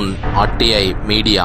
Zone RTI media.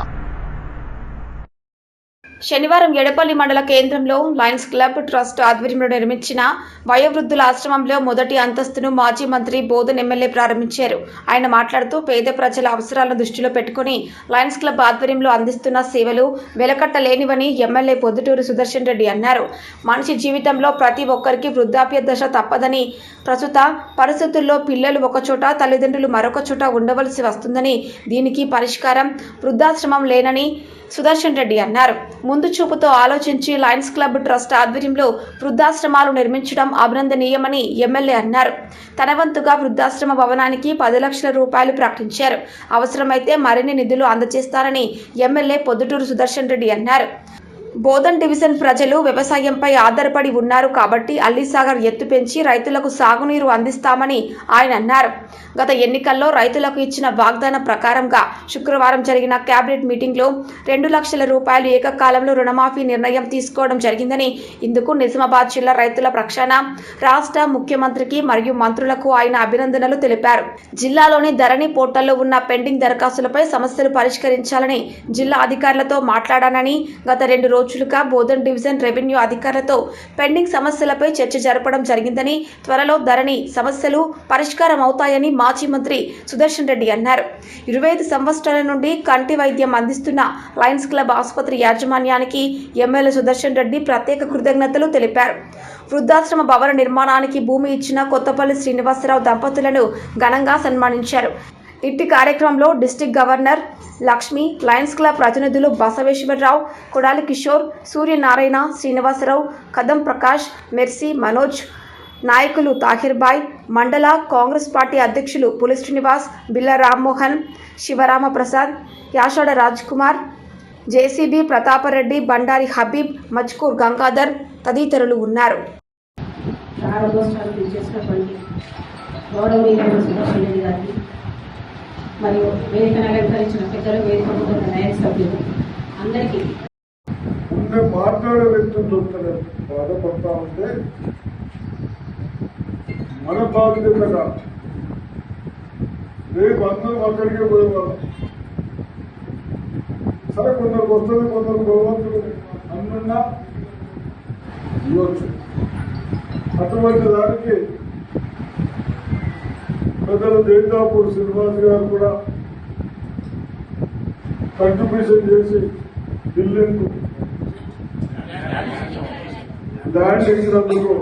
శనివారం ఎడపల్లి మండల కేంద్రంలో లయన్స్ క్లబ్ ట్రస్ట్ ఆధ్వర్యంలో నిర్మించిన వయోవృద్ధుల ఆశ్రమంలో మొదటి అంతస్తును మాజీ మంత్రి బోధన్ ఎమ్మెల్యే ప్రారంభించారు. ఆయన మాట్లాడుతూ పేద ప్రజల అవసరాలను దృష్టిలో పెట్టుకుని లయన్స్ క్లబ్ ఆధ్వర్యంలో అందిస్తున్న సేవలు వెలకట్టలేనివని ఎమ్మెల్యే పొద్దుటూరు సుదర్శన్ రెడ్డి అన్నారు. మనిషి జీవితంలో ప్రతి ఒక్కరికి వృద్ధాప్య దశ తప్పదని, ప్రస్తుత పరిస్థితుల్లో పిల్లలు ఒకచోట తల్లిదండ్రులు మరొక చోట ఉండవలసి వస్తుందని, దీనికి పరిష్కారం వృద్ధాశ్రమం లేనని సుదర్శన్ రెడ్డి అన్నారు. ముందు చూపుతో ఆలోచించి లయన్స్ క్లబ్ ట్రస్ట్ ఆధ్వర్యంలో వృద్ధాశ్రమాలు నిర్మించడం అభినందనీయమని ఎమ్మెల్యే అన్నారు. తన వంతుగా వృద్ధాశ్రమ భవనానికి 10 లక్షల రూపాయలు ప్రకటించారు. అవసరమైతే మరిన్ని నిధులు అందజేస్తారని ఎమ్మెల్యే పొద్దుటూరు సుదర్శన్ రెడ్డి అన్నారు. బోధన్ డివిజన్ ప్రజలు వ్యవసాయంపై ఆధారపడి ఉన్నారు కాబట్టి అల్లిసాగర్ ఎత్తు పెంచి రైతులకు సాగునీరు అందిస్తామని ఆయన అన్నారు. గత ఎన్నికల్లో రైతులకు ఇచ్చిన వాగ్దానం ప్రకారంగా శుక్రవారం జరిగిన కేబినెట్ మీటింగ్లో 2 లక్షల రూపాయలు ఏకకాలంలో రుణమాఫీ నిర్ణయం తీసుకోవడం జరిగిందని, ఇందుకు నిజామాబాద్ జిల్లా రైతుల పక్షాన రాష్ట్ర ముఖ్యమంత్రికి మరియు మంత్రులకు ఆయన అభినందనలు తెలిపారు. జిల్లాలోని ధరణి పోర్టల్లో ఉన్న పెండింగ్ దరఖాస్తులపై సమస్యలు పరిష్కరించాలని జిల్లా అధికారులతో మాట్లాడానని, గత 2 రోజులుగా బోధన్ డివిజన్ రెవెన్యూ అధికారులతో పెండింగ్ సమస్యలపై చర్చ జరపడం జరిగిందని, త్వరలో ధరణి సమస్యలు పరిష్కారం అవుతాయని మాజీ మంత్రి సుదర్శన్ రెడ్డి అన్నారు. 25 సంవత్సరాల నుండి కంటి వైద్యం అందిస్తున్న లయన్స్ క్లబ్ ఆసుపత్రి యాజమాన్యానికి ఎమ్మెల్యే సుదర్శన్ రెడ్డి ప్రత్యేక కృతజ్ఞతలు తెలిపారు. వృద్ధాశ్రమ భవన నిర్మాణానికి భూమి ఇచ్చిన కొత్తపల్లి శ్రీనివాసరావు దంపతులను ఘనంగా సన్మానించారు. ఇట్టి కార్యక్రమంలో district governor Lakshmi, Lions club ప్రతినిధులు బసవేశ్వరరావు, కొడాలి కిషోర్, సూర్యనారాయణ, శ్రీనివాసరావు, కదం ప్రకాష్, మెర్సీ, మనోజ్, నాయకులు తాహిర్బాయ్, మండల కాంగ్రెస్ పార్టీ అధ్యక్షులు పులి శ్రీనివాస్, బిల్ల రామ్మోహన్, శివరామ ప్రసాద్, యాషాడ రాజ్ కుమార్, జేసీబీ ప్రతాపరెడ్డి, బండారి హబీబ్, మజ్కూర్ గంగాధర్ తదితరులు ఉన్నారు. మరియు వేదికను అలంకరించిన పెద్దలు, వేదిక ముందున్న లయన్స్ సభ్యులు అందరికీ మాట్లాడే వ్యక్తులు దొరుకుతారు. బాధపడతా ఉంటే మన బాధ్యతగా రేపు అందరం అక్కడికే పోయేవాళ్ళం. సరే, కొందరు వస్తుంది, కొందరు భగవంతుడు అన్నున్నా ఇవ్వచ్చు. అటువంటి దానికి పెద్దలు జైతాపూర్ శ్రీనివాస్ గారు కూడా కంట్రిబ్యూషన్ చేసి బిల్డింగ్ ల్యాండ్ ఇచ్చినందుకు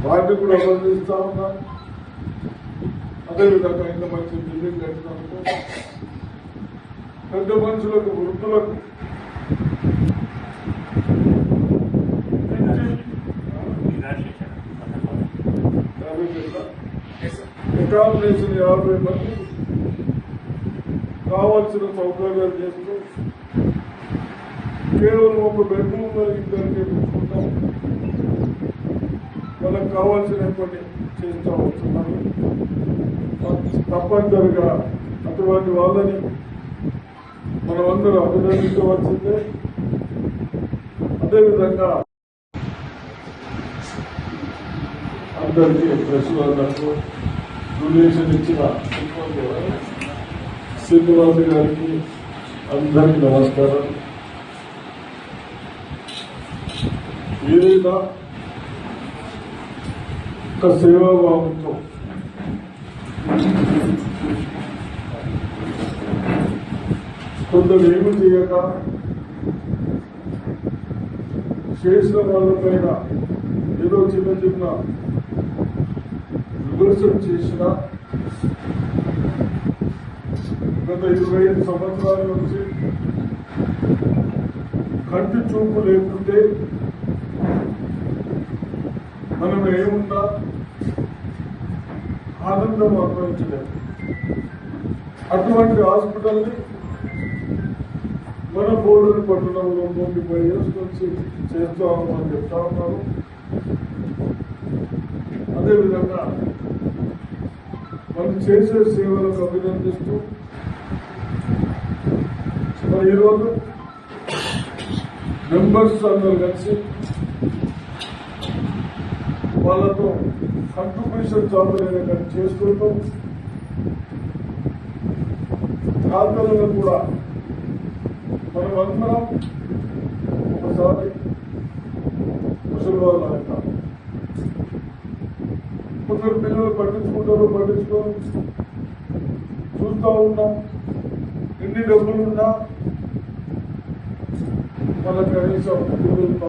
వాటిని కూడా అభినందిస్తా ఉన్నారు. అదేవిధంగా ఇంత మంచి బిల్డింగ్ కట్టినందుకు పెద్ద మనుషులకు, వృద్ధులకు అకామిడేషన్ 50 మంది కావాల్సిన సౌకర్యాలు చేస్తూ కేవలం ఒక బెడ్రూమ్లో ఇద్దరికి పెట్టుకుంటాం. వాళ్ళకి కావాల్సినటువంటి చేస్తూ వస్తున్నారు. తప్పనిసరిగా అటువంటి వాళ్ళని మనమందరూ అభినందించవలసిందే. అదేవిధంగా అందరికీ ప్రెస్ వాళ్ళకు డొనేషన్ ఇచ్చిన శ్రీనివాస్ గారికి అందరికీ నమస్కారం. ఏదైనా ఒక సేవాభావంతో కొందరు ఏమి చేయక చేసిన వాళ్ళపైన ఏదో చిన్న చిన్న విమర్శలు చేసిన గత 25 సంవత్సరాల నుంచి కంటి చూపు లేకుంటే మనం ఏమున్నా ఆనందం అనుభవించలేదు. అటువంటి హాస్పిటల్ని మన బోర్డుని పట్టణంలో 35 years నుంచి చేస్తామని చెప్తా ఉన్నారు. అదేవిధంగా మనం చేసే సేవలకు అభినందిస్తూ మరి ఈరోజు మెంబర్స్ అందరూ కలిసి వాళ్ళతో కంట్రిబ్యూషన్ జాబులు చేసుకుంటూ కాల్తలను కూడా మనమందరం ఒకసారి ముసలివాళ్ళు అంటాం. కొందరు పిల్లలు పట్టించుకుంటారు, పట్టించుకొని చూస్తూ ఉన్నాం. ఎన్ని డబ్బులున్నా వాళ్ళ కనీసం